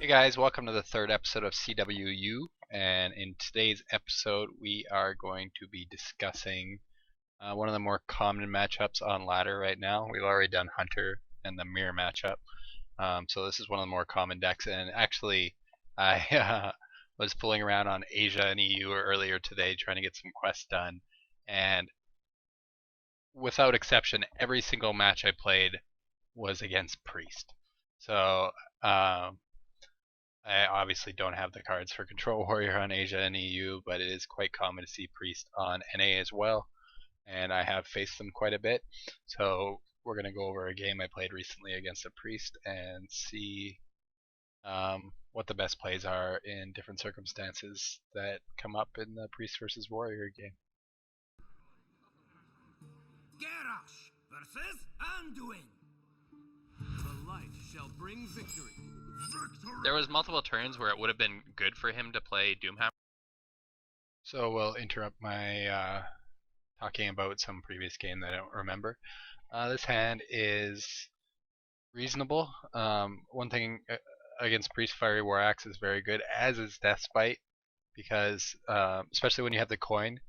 Hey guys, welcome to the third episode of CWU, and in today's episode we are going to be discussing one of the more common matchups on ladder right now. We've already done Hunter and the Mirror matchup, so this is one of the more common decks, and actually I was fooling around on Asia and EU earlier today trying to get some quests done, and without exception every single match I played was against Priest. So I obviously don't have the cards for Control Warrior on Asia and EU, but it is quite common to see Priest on NA as well, and I have faced them quite a bit. So we're going to go over a game I played recently against a Priest and see what the best plays are in different circumstances that come up in the Priest versus Warrior game. Garrosh versus Anduin. The light shall bring victory. There was multiple turns where it would have been good for him to play Doomhammer. So we'll interrupt my talking about some previous game that I don't remember. This hand is reasonable. One thing against Priest Fiery War Axe is very good, as is Deathbite, because especially when you have the coin,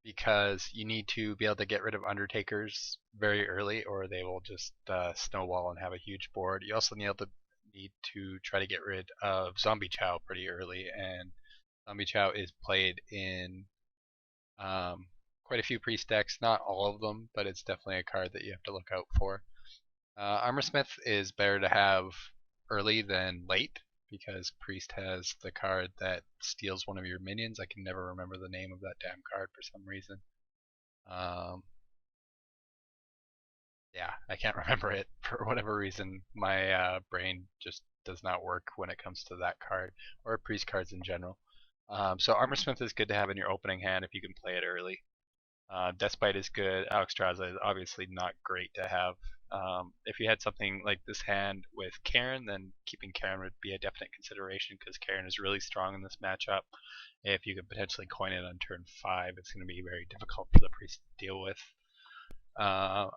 because you need to be able to get rid of Undertakers very early, or they will just snowball and have a huge board. You also need to try to get rid of Zombie Chow pretty early, and Zombie Chow is played in quite a few Priest decks, not all of them, but it's definitely a card that you have to look out for. Armorsmith is better to have early than late, because Priest has the card that steals one of your minions. I can never remember the name of that damn card for some reason. Yeah, I can't remember it for whatever reason. My brain just does not work when it comes to that card, or Priest cards in general. So Armorsmith is good to have in your opening hand if you can play it early. Deathbite is good. Alexstrasza is obviously not great to have. If you had something like this hand with Karen, then keeping Karen would be a definite consideration, because Karen is really strong in this matchup. If you could potentially coin it on turn 5, it's going to be very difficult for the Priest to deal with.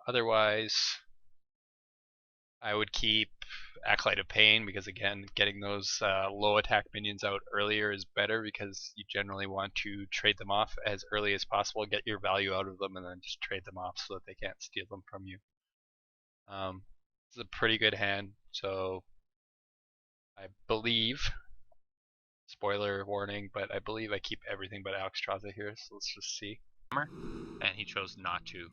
Otherwise, I would keep Acolyte of Pain, because again, getting those low attack minions out earlier is better, because you generally want to trade them off as early as possible, get your value out of them, and then just trade them off so that they can't steal them from you. This is a pretty good hand, so I believe, spoiler warning, but I believe I keep everything but Alexstrasza here, so let's just see. And he chose not to,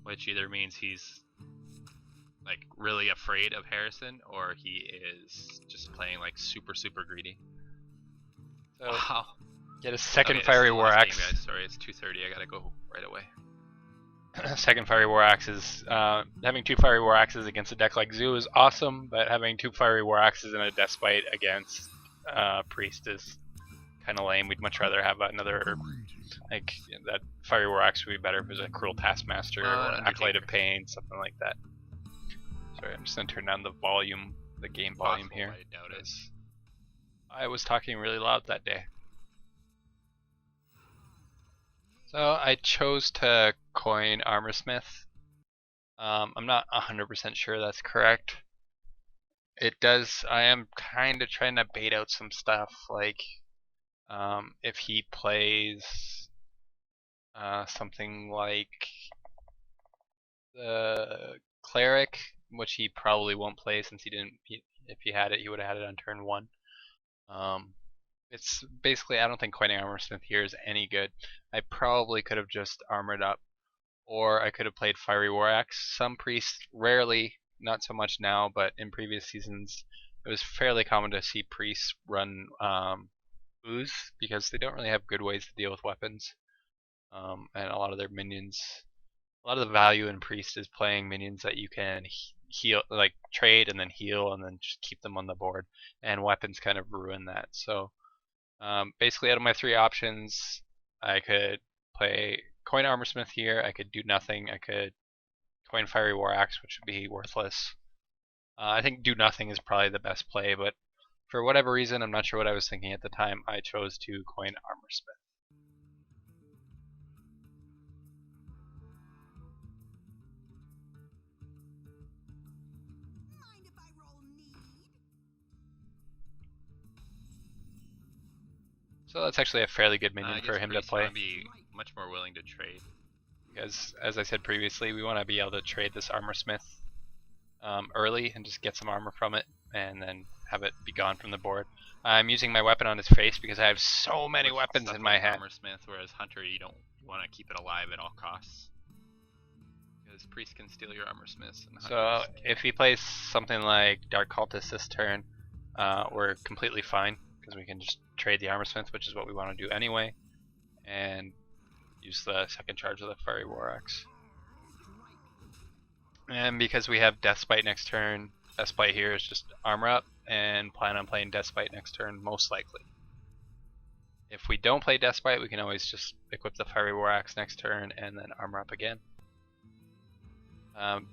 which either means he's like really afraid of Harrison, or he is just playing like super greedy. So wow. Get a second Okay, Fiery War Axe. Game, guys. Sorry, it's 2:30. I gotta go right away. Second Fiery War Axes. Having 2 Fiery War Axes against a deck like Zoo is awesome, but having 2 Fiery War Axes and a Deathbite against Priest is kind of lame. We'd much rather have another, like, that Fiery War Axe would be better if it was a Cruel Taskmaster or Acolyte of Pain, something like that. Sorry, I'm just going to turn down the volume, the game volume here. I doubt it. I was talking really loud that day. So I chose to coin Armorsmith. I'm not 100% sure that's correct. It does. I am kind of trying to bait out some stuff, like if he plays something like the Cleric, which he probably won't play since he didn't. If he had it, he would have had it on turn 1. It's basically, I don't think coining Armorsmith here is any good. I probably could have just armored up, or I could have played Fiery War Axe. Some Priests, rarely, not so much now, but in previous seasons, it was fairly common to see Priests run Ooze, because they don't really have good ways to deal with weapons. And a lot of their minions, a lot of the value in Priest is playing minions that you can heal, like trade and then heal and then just keep them on the board, and weapons kind of ruin that. So basically, out of my 3 options, I could play coin Armorsmith here, I could do nothing, I could coin Fiery War Axe, which would be worthless. I think do nothing is probably the best play, but for whatever reason, I'm not sure what I was thinking at the time, I chose to coin Armorsmith. So that's actually a fairly good I minion guess for him to priests play. want to be much more willing to trade. Because, as I said previously, we want to be able to trade this armor smith early and just get some armor from it, and then have it be gone from the board. I'm using my weapon on his face because I have so many With weapons stuff in my like hand. Armor Smith, whereas Hunter, you don't want to keep it alive at all costs. Because Priest can steal your Armor Smiths. And So Hunters if he plays something like Dark Cultist this turn, we're completely fine because we can just trade the Armor Smith, which is what we want to do anyway, and use the second charge of the Fiery War Axe. And because we have Deathbite next turn, Deathbite here is just armor up and plan on playing Deathbite next turn, most likely. If we don't play Deathbite, we can always just equip the Fiery War Axe next turn and then armor up again.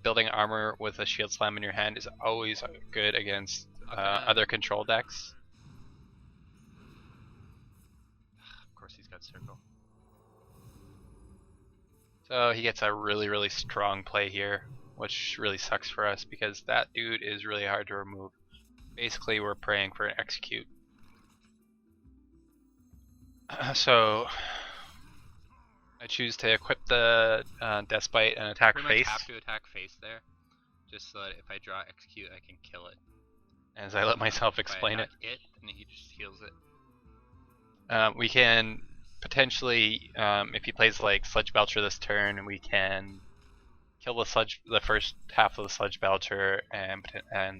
Building armor with a Shield Slam in your hand is always good against other control decks. of course he's got Circle. So he gets a really strong play here, which really sucks for us because that dude is really hard to remove. Basically, we're praying for an execute. So I choose to equip the Deathbite and attack Pretty face. much have to attack face there, just so that if I draw execute, I can kill it. As I let myself explain if it. Then he just heals it. We can potentially, if he plays like Sludge Belcher this turn, we can kill the first half of the Sludge Belcher and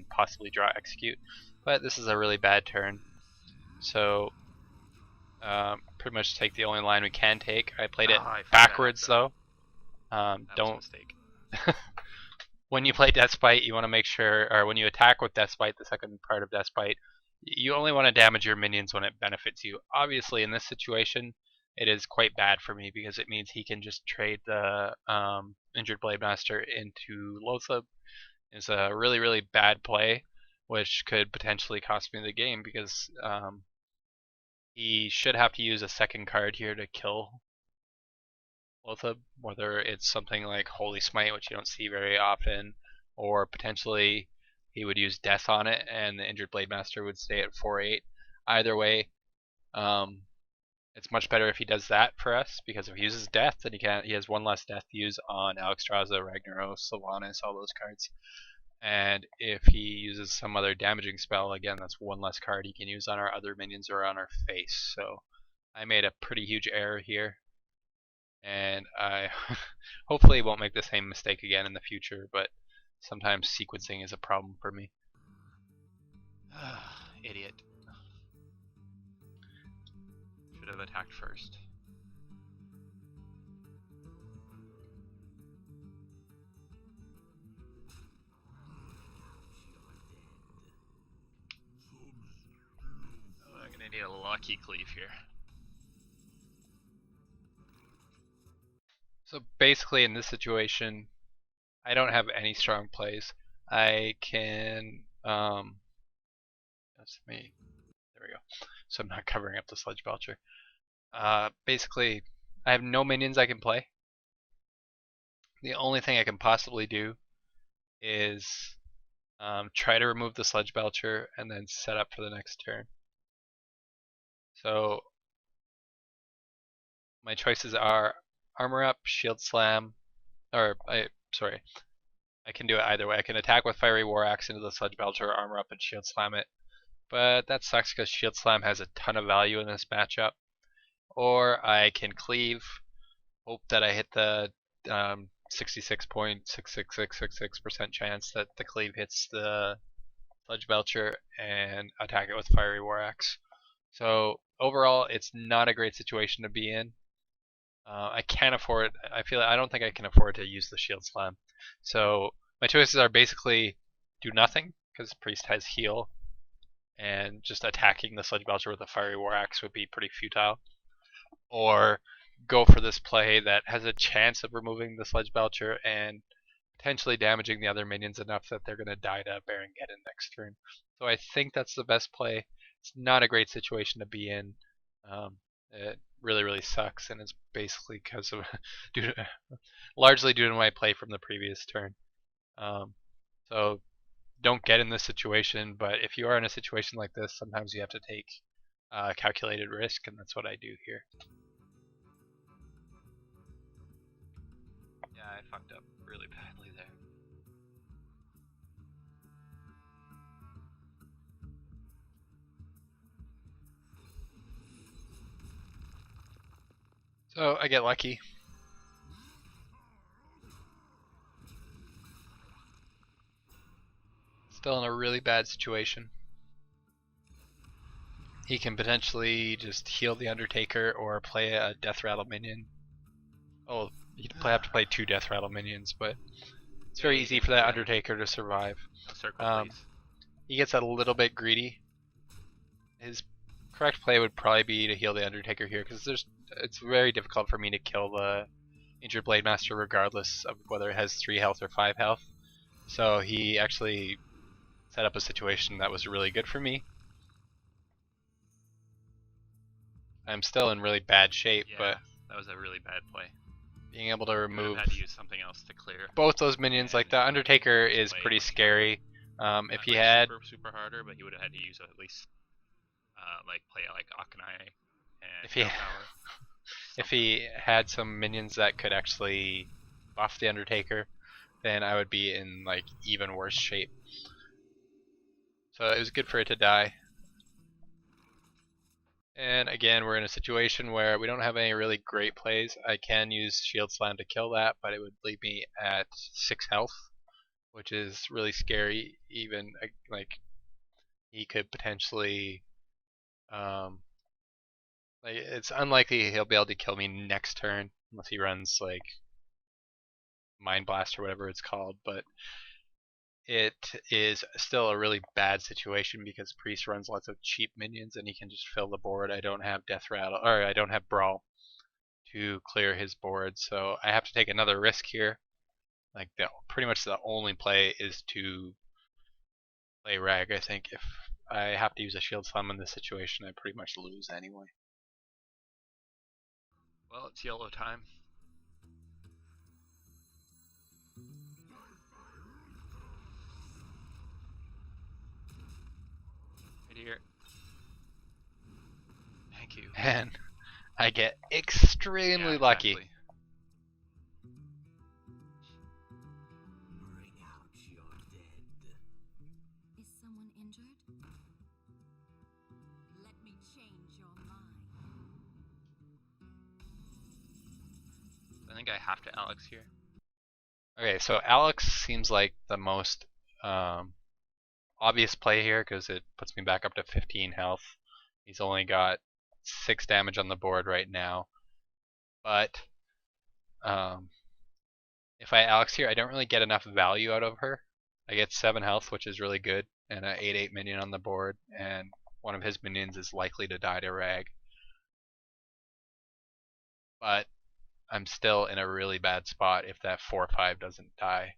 possibly draw execute. But this is a really bad turn, so pretty much take the only line we can take. I played it backwards though. That was a mistake. When you play Deathbite, you want to make sure, or when you attack with Deathbite, the second part of Deathbite, you only want to damage your minions when it benefits you. Obviously, in this situation, it is quite bad for me because it means he can just trade the Injured Blade Master into Loatheb. It's a really bad play, which could potentially cost me the game because he should have to use a second card here to kill Loatheb, whether it's something like Holy Smite, which you don't see very often, or potentially he would use Death on it and the Injured Blade Master would stay at 4/8. Either way, it's much better if he does that for us, because if he uses Death, then he has one less Death to use on Alexstrasza, Ragnaros, Sylvanas, all those cards. And if he uses some other damaging spell, again, that's one less card he can use on our other minions or on our face. So I made a pretty huge error here, and I hopefully won't make the same mistake again in the future, but sometimes sequencing is a problem for me. Idiot. Should have attacked first. I'm gonna need a lucky cleave here. So basically in this situation, I don't have any strong plays. I can, that's me, there we go. So I'm not covering up the Sludge Belcher. Basically, I have no minions I can play. The only thing I can possibly do is try to remove the Sludge Belcher and then set up for the next turn. So my choices are Armor Up, Shield Slam, or I can do it either way. I can attack with Fiery War Axe into the Sludge Belcher, or Armor Up and Shield Slam it. But that sucks because Shield Slam has a ton of value in this matchup. Or I can Cleave, hope that I hit the 66.66666% chance that the Cleave hits the Sludge Belcher and attack it with Fiery War Axe. So overall, it's not a great situation to be in. I can't afford. I don't think I can afford to use the Shield Slam. So my choices are basically do nothing because Priest has heal, and just attacking the Sludge Belcher with a Fiery War Axe would be pretty futile. Or go for this play that has a chance of removing the Sludge Belcher and potentially damaging the other minions enough that they're going to die to Baron Geddon next turn. So I think that's the best play. It's not a great situation to be in. It really sucks, and it's basically because of largely due to my play from the previous turn. So don't get in this situation, but if you are in a situation like this, sometimes you have to take calculated risk, and that's what I do here. Yeah, I fucked up really badly there. So I get lucky. Still in a really bad situation. He can potentially just heal the Undertaker or play a Death Rattle minion. Oh, he'd have to play 2 Death Rattle minions, but it's very easy for that Undertaker to survive. A circle, please. He gets a little bit greedy. His correct play would probably be to heal the Undertaker here, because it's very difficult for me to kill the Injured Blade Master regardless of whether it has 3 health or 5 health. So he actually set up a situation that was really good for me. I'm still in really bad shape, Yeah, but that was a really bad play. being able to remove had to use something else to clear both those minions, like the Undertaker is pretty scary. If he had super harder, but he would have had to use at least like play like Akanai and if he if he had some minions that could actually buff the Undertaker, then I would be in like even worse shape. So it was good for it to die. And again, we're in a situation where we don't have any really great plays. I can use Shield Slam to kill that, but it would leave me at 6 health, which is really scary. Even like he could potentially, like it's unlikely he'll be able to kill me next turn unless he runs like Mind Blast or whatever it's called. But it is still a really bad situation because Priest runs lots of cheap minions and he can just fill the board. I don't have Death Rattle, or I don't have Brawl to clear his board, so I have to take another risk here. Like pretty much the only play is to play Rag. I think if I have to use a Shield Slam in this situation, I pretty much lose anyway. Well, it's yellow time. Right here. Thank you. And I get extremely lucky. Bring out your dead. Is someone injured? Let me change your mind. I think I have to Alex here. Okay, so Alex seems like the most obvious play here because it puts me back up to 15 health. He's only got 6 damage on the board right now. But if I Alex here, I don't really get enough value out of her. I get 7 health, which is really good, and an 8/8 minion on the board, and one of his minions is likely to die to Rag. But I'm still in a really bad spot if that 4/5 doesn't die.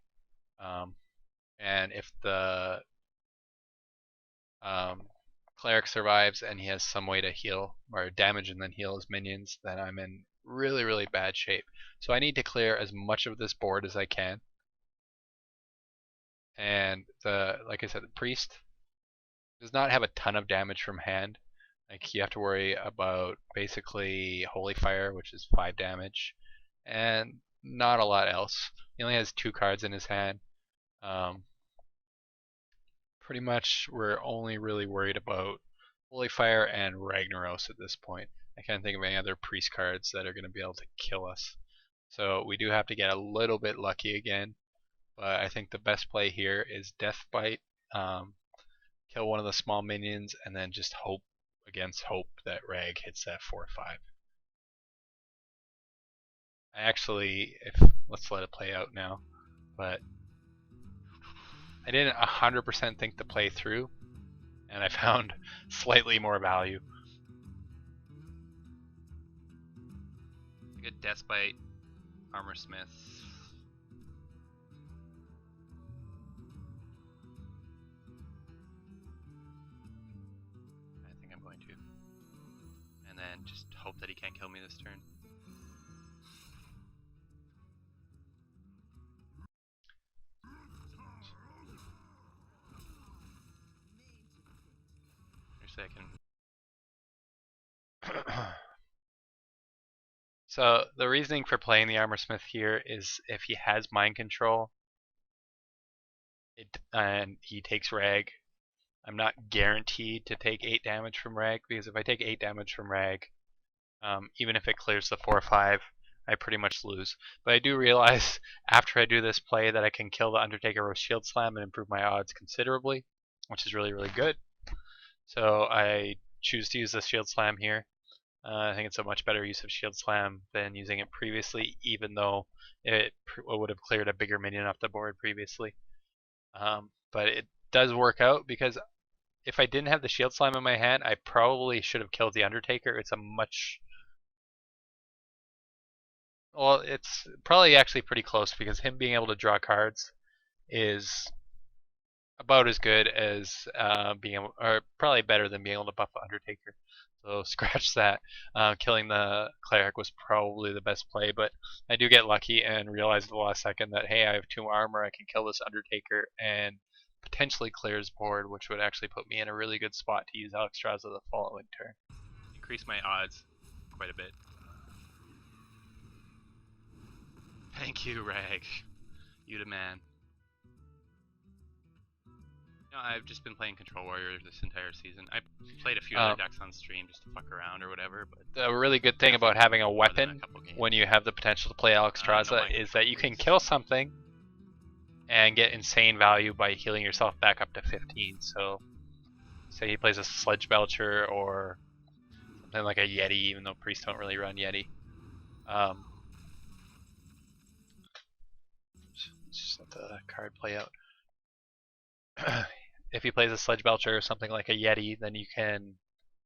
And if the cleric survives and he has some way to heal or damage and then heal his minions, then I'm in really, really bad shape. So I need to clear as much of this board as I can. And like I said, the priest does not have a ton of damage from hand. Like you have to worry about basically Holy Fire, which is 5 damage, and not a lot else. He only has 2 cards in his hand. Pretty much we're only really worried about Holy Fire and Ragnaros at this point. I can't think of any other priest cards that are going to be able to kill us. So we do have to get a little bit lucky again. But I think the best play here is Death Bite, kill one of the small minions, and then just hope against hope that Rag hits that 4/5. I actually, let's let it play out now, but I didn't 100% think the play through, and I found slightly more value. Good Death Bite, Armor Smith. I think I'm going to. And then just hope that he can't kill me this turn. Actually, I can So the reasoning for playing the Armorsmith here is if he has mind control and he takes Rag, I'm not guaranteed to take 8 damage from Rag, because if I take 8 damage from Rag, even if it clears the 4-5, I pretty much lose. But I do realize after I do this play that I can kill the Undertaker with Shield Slam and improve my odds considerably, which is really, really good. So I choose to use the Shield Slam here. I think it's a much better use of Shield Slam than using it previously, even though it would have cleared a bigger minion off the board previously. But it does work out, because if I didn't have the Shield Slam in my hand, I probably should have killed the Undertaker. It's a much... Well, it's probably actually pretty close, because him being able to draw cards is about as good as being able, or probably better than being able to buff the Undertaker. So scratch that. Killing the Cleric was probably the best play, but I do get lucky and realize at the last second that, hey, I have 2 armor, I can kill this Undertaker and potentially clear his board, which would actually put me in a really good spot to use Alexstrasza the following turn. Increase my odds quite a bit. Thank you, Rag. You the man. No, I've just been playing Control Warrior this entire season. I played a few other decks on stream just to fuck around or whatever, but the really good thing about having a weapon when you have the potential to play Alexstrasza is that you can kill something and get insane value by healing yourself back up to 15. So, say he plays a Sledge Belcher or something like a Yeti, even though priests don't really run Yeti. Just let the card play out. If he plays a Sledge Belcher or something like a Yeti, then you can...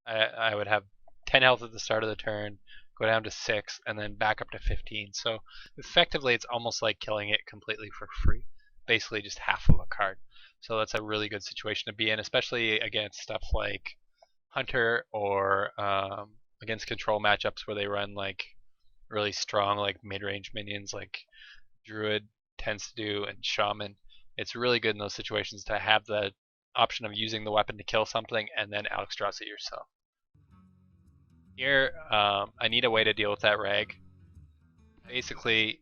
I would have 10 health at the start of the turn, go down to 6, and then back up to 15. So effectively it's almost like killing it completely for free. Basically just half of a card. So that's a really good situation to be in, especially against stuff like Hunter or against control matchups where they run like really strong like mid-range minions like Druid tends to do and Shaman. It's really good in those situations to have the option of using the weapon to kill something and then Alexstrasza yourself. Here, I need a way to deal with that Rag. Basically,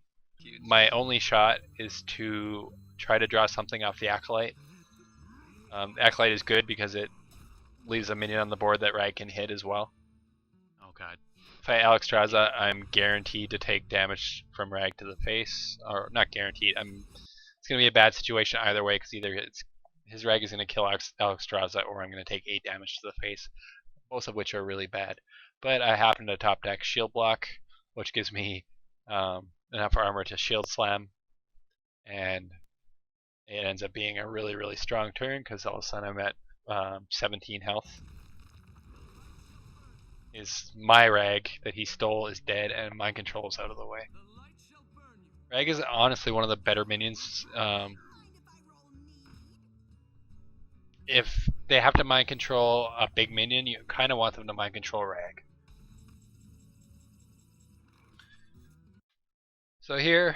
my only shot is to try to draw something off the Acolyte. The Acolyte is good because it leaves a minion on the board that Rag can hit as well. oh god. If I Alexstrasza, I'm guaranteed to take damage from Rag to the face. Or, not guaranteed, it's going to be a bad situation either way, because either his Rag is going to kill Alexstrasza or I'm going to take 8 damage to the face, both of which are really bad. But I happen to top deck Shield Block, which gives me enough armor to Shield Slam, and it ends up being a really, really strong turn, because all of a sudden I'm at 17 health. My Rag that he stole is dead, and mind control is out of the way. Rag is honestly one of the better minions. If they have to mind control a big minion, you kind of want them to mind control Rag. So here,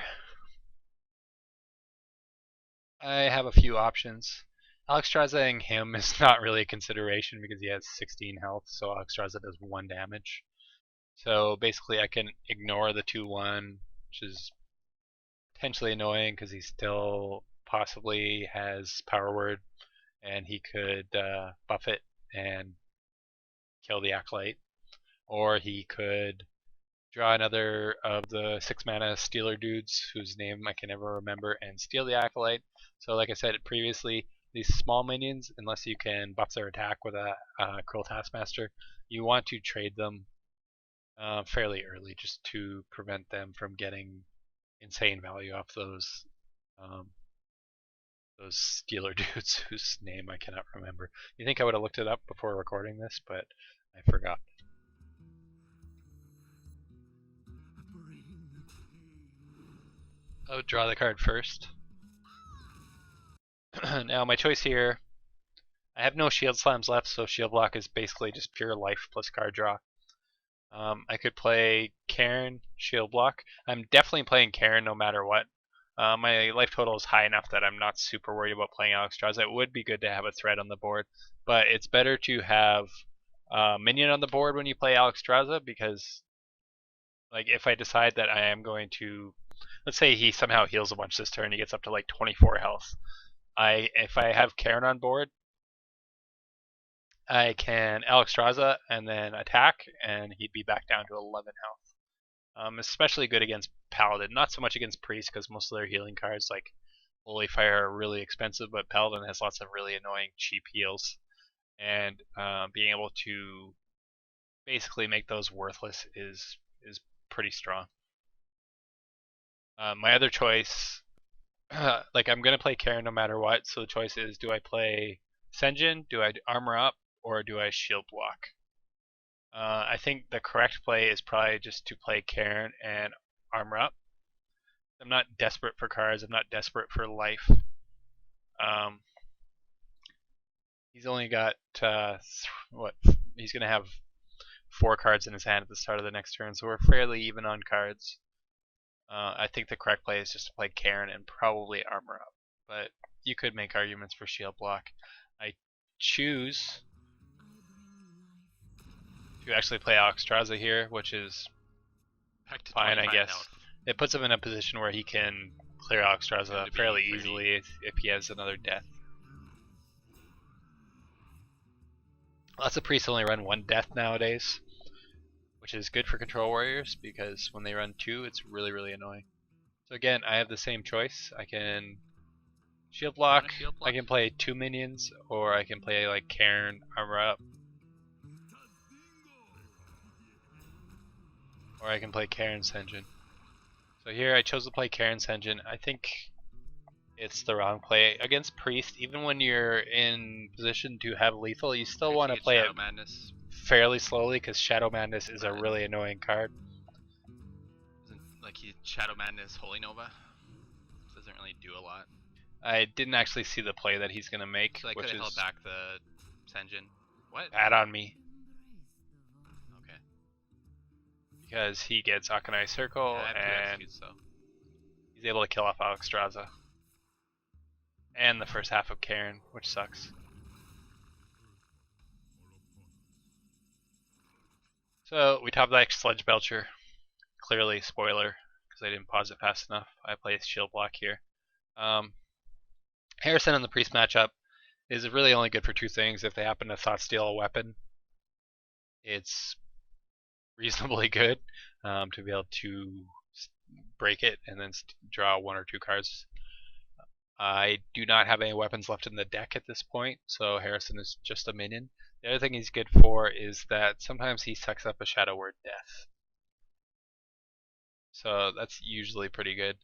I have a few options. Alexstraszaing him is not really a consideration because he has 16 health, so Alexstrasza does 1 damage. So basically I can ignore the 2-1, which is potentially annoying because he still possibly has Power Word, and he could buff it and kill the Acolyte. Or he could draw another of the 6 mana Stealer dudes whose name I can never remember and steal the Acolyte. So like I said previously, these small minions, unless you can buff their attack with a Cruel Taskmaster, you want to trade them fairly early just to prevent them from getting insane value off those Stealer dudes whose name I cannot remember. You think I would have looked it up before recording this, but I forgot. I'll draw the card first. Now my choice here, I have no Shield Slams left, so Shield Block is basically just pure life plus card draw. I could play Karin, Shield Block. I'm definitely playing Karin no matter what. My life total is high enough that I'm not super worried about playing Alexstrasza. It would be good to have a threat on the board, but it's better to have a minion on the board when you play Alexstrasza, because Like if I decide that I am going to, let's say he somehow heals a bunch this turn, he gets up to like 24 health. If I have Karen on board, I can Alexstrasza and then attack, and he'd be back down to 11 health. Especially good against Paladin, not so much against Priest because most of their healing cards like Holy Fire are really expensive, but Paladin has lots of really annoying cheap heals, and being able to basically make those worthless is pretty strong. My other choice, like I'm gonna play Karen no matter what, so the choice is: do I play Senjin, do I armor up, or do I shield block? I think the correct play is probably just to play Karen and armor up. I'm not desperate for cards. I'm not desperate for life. He's only got what? He's gonna have 4 cards in his hand at the start of the next turn, so we're fairly even on cards. I think the correct play is just to play Karen and probably armor up, but you could make arguments for shield block. I choose to actually play Alexstrasza here, which is Back to fine, I 25 guess. health. It puts him in a position where he can clear Alexstrasza fairly easily if he has another death. Lots of priests only run 1 death nowadays, which is good for control warriors because when they run 2, it's really, really annoying. So again, I have the same choice. I can shield block, I can play 2 minions, or I can play like Karen, armor up. Or I can play Karen's Senjin. So here I chose to play Karen's Senjin. I think it's the wrong play. Against Priest, even when you're in position to have lethal, you still want to play it Madness. fairly slowly because Shadow Madness is a really annoying card. Like Shadow Madness, Holy Nova doesn't really do a lot. I didn't actually see the play that he's going to make, So I could which have held is back the Senjin. What? bad on me. Okay. Because he gets Akanai Circle Yeah, I have two and executes, so. he's able to kill off Alexstrasza. And the first half of Karen, which sucks. So we top deck Sludge Belcher. Clearly spoiler, because I didn't pause it fast enough. I play shield block here. Harrison in the Priest matchup is really only good for 2 things. If they happen to thought steal a weapon, it's reasonably good to be able to break it and then draw 1 or 2 cards. I do not have any weapons left in the deck at this point, so Harrison is just a minion. The other thing he's good for is that sometimes he sucks up a Shadow Word Death. So that's usually pretty good.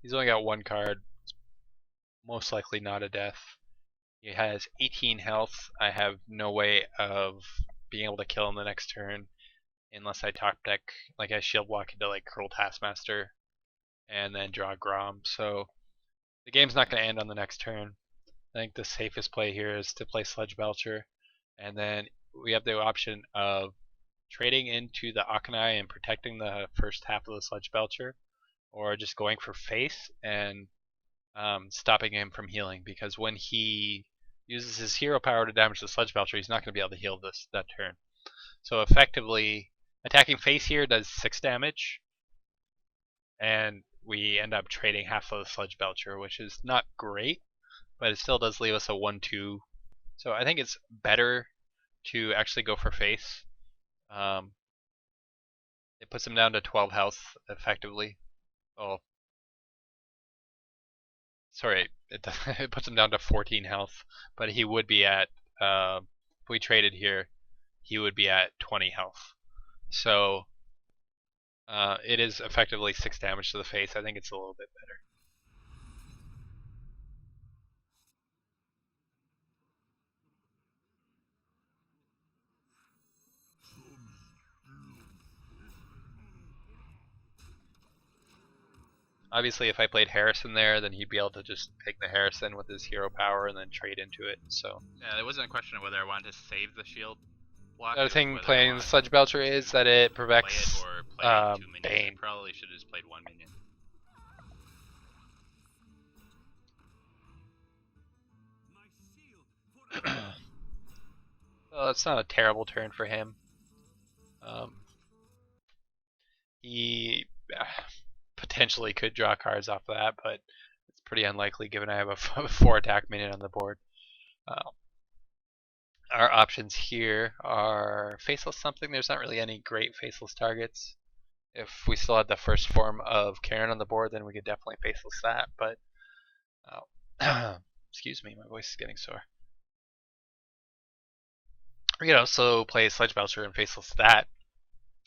He's only got 1 card, most likely not a death. He has 18 health. I have no way of being able to kill him the next turn unless I top deck, like I shield block into like Cruel Taskmaster and then draw Grom. So the game's not going to end on the next turn. I think the safest play here is to play Sludge Belcher, and then we have the option of trading into the Akanai and protecting the first half of the Sludge Belcher, or just going for face and stopping him from healing, because when he uses his hero power to damage the Sludge Belcher, he's not going to be able to heal that turn. So effectively, attacking face here does 6 damage, and we end up trading half of the Sludge Belcher, which is not great, but it still does leave us a 1-2. So I think it's better to actually go for face. It puts him down to 12 health effectively. Oh, sorry, it puts him down to 14 health, but he would be at, if we traded here, he would be at 20 health. So it is effectively 6 damage to the face. I think it's a little bit better. Obviously, if I played Harrison there, then he'd be able to just pick the Harrison with his hero power and then trade into it. So yeah, it wasn't a question of whether I wanted to save the shield block. The other thing playing the Sludge Belcher is that it protects Bane. Probably should have just played 1 minion. Well, it's not a terrible turn for him. he potentially could draw cards off of that, but it's pretty unlikely given I have a 4 attack minion on the board. Our options here are Faceless something. There's not really any great Faceless targets. If we still had the first form of Karen on the board, then we could definitely Faceless that, but excuse me, my voice is getting sore. We could also play Sledge Belcher and Faceless that,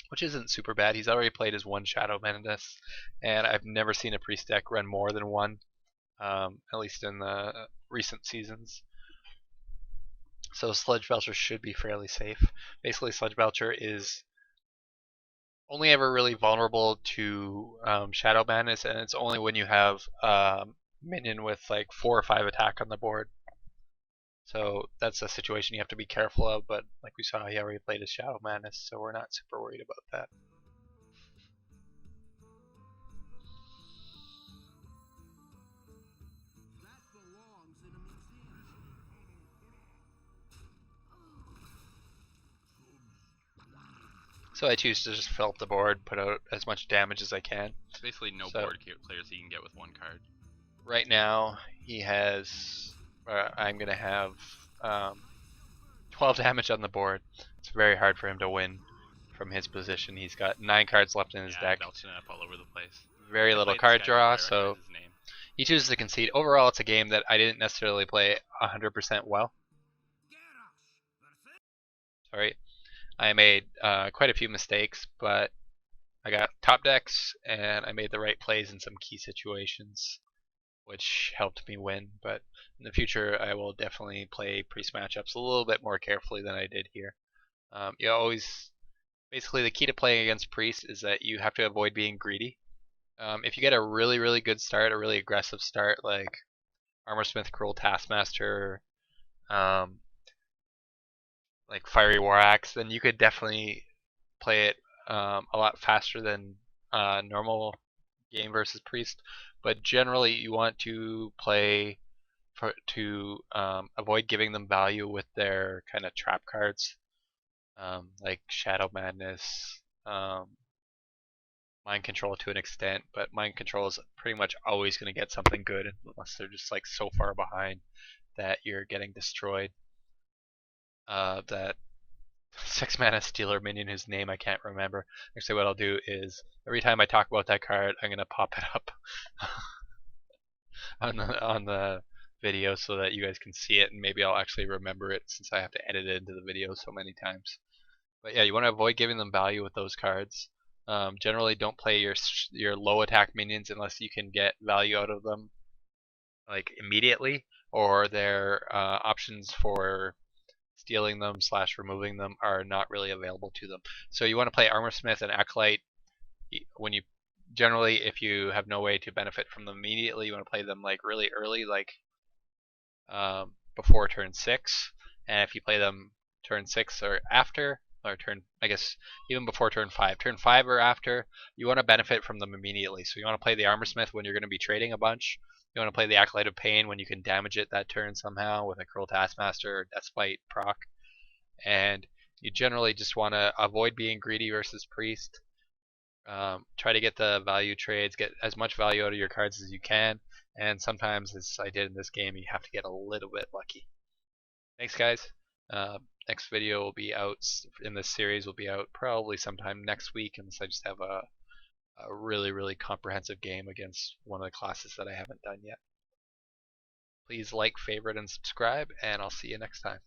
which isn't super bad. He's already played as 1 Shadow Menace, and I've never seen a Priest deck run more than 1, at least in the recent seasons. So Sledge Belcher should be fairly safe. Basically, Sledge Belcher is only ever really vulnerable to Shadow Madness, and it's only when you have minion with like 4 or 5 attack on the board. So that's a situation you have to be careful of, but like we saw, he already played his Shadow Madness, so we're not super worried about that. So I choose to just fill up the board, put out as much damage as I can. It's basically no So, board clears he can get with 1 card. Right now, he has. I'm gonna have 12 damage on the board. It's very hard for him to win from his position. He's got 9 cards left in his deck. Belching it up all over the place. Very little card draw, so he chooses to concede. Overall, it's a game that I didn't necessarily play 100% well. Sorry. I made quite a few mistakes, but I got top decks and I made the right plays in some key situations, which helped me win. But in the future, I will definitely play priest matchups a little bit more carefully than I did here. You always, basically, the key to playing against priest is that you have to avoid being greedy. If you get a really, really good start, a really aggressive start, like Armorsmith, Cruel Taskmaster, like Fiery War Axe, then you could definitely play it a lot faster than normal game versus priest. But generally, you want to play to avoid giving them value with their kind of trap cards, like Shadow Madness, Mind Control to an extent. But Mind Control is pretty much always going to get something good unless they're just like so far behind that you're getting destroyed. That 6 mana Stealer minion whose name I can't remember. Actually, what I'll do is every time I talk about that card, I'm gonna pop it up on the video so that you guys can see it, and maybe I'll actually remember it since I have to edit it into the video so many times. But yeah, you want to avoid giving them value with those cards. Generally, don't play your low attack minions unless you can get value out of them like immediately, or their options for stealing them / removing them are not really available to them. So you want to play Armorsmith and Acolyte when you generally, if you have no way to benefit from them immediately, you want to play them like really early, like before turn 6. And if you play them turn 6 or after, or I guess even before turn 5, turn 5 or after, you want to benefit from them immediately. So you want to play the Armorsmith when you're going to be trading a bunch. You want to play the Acolyte of Pain when you can damage it that turn somehow with a Cruel Taskmaster or Deathspite proc. And you generally just want to avoid being greedy versus priest. Try to get the value trades, get as much value out of your cards as you can. And sometimes, as I did in this game, you have to get a little bit lucky. Thanks, guys. Next video will be out in this series will be out probably sometime next week, unless I just have a really, really comprehensive game against one of the classes that I haven't done yet. Please like, favorite, and subscribe, and I'll see you next time.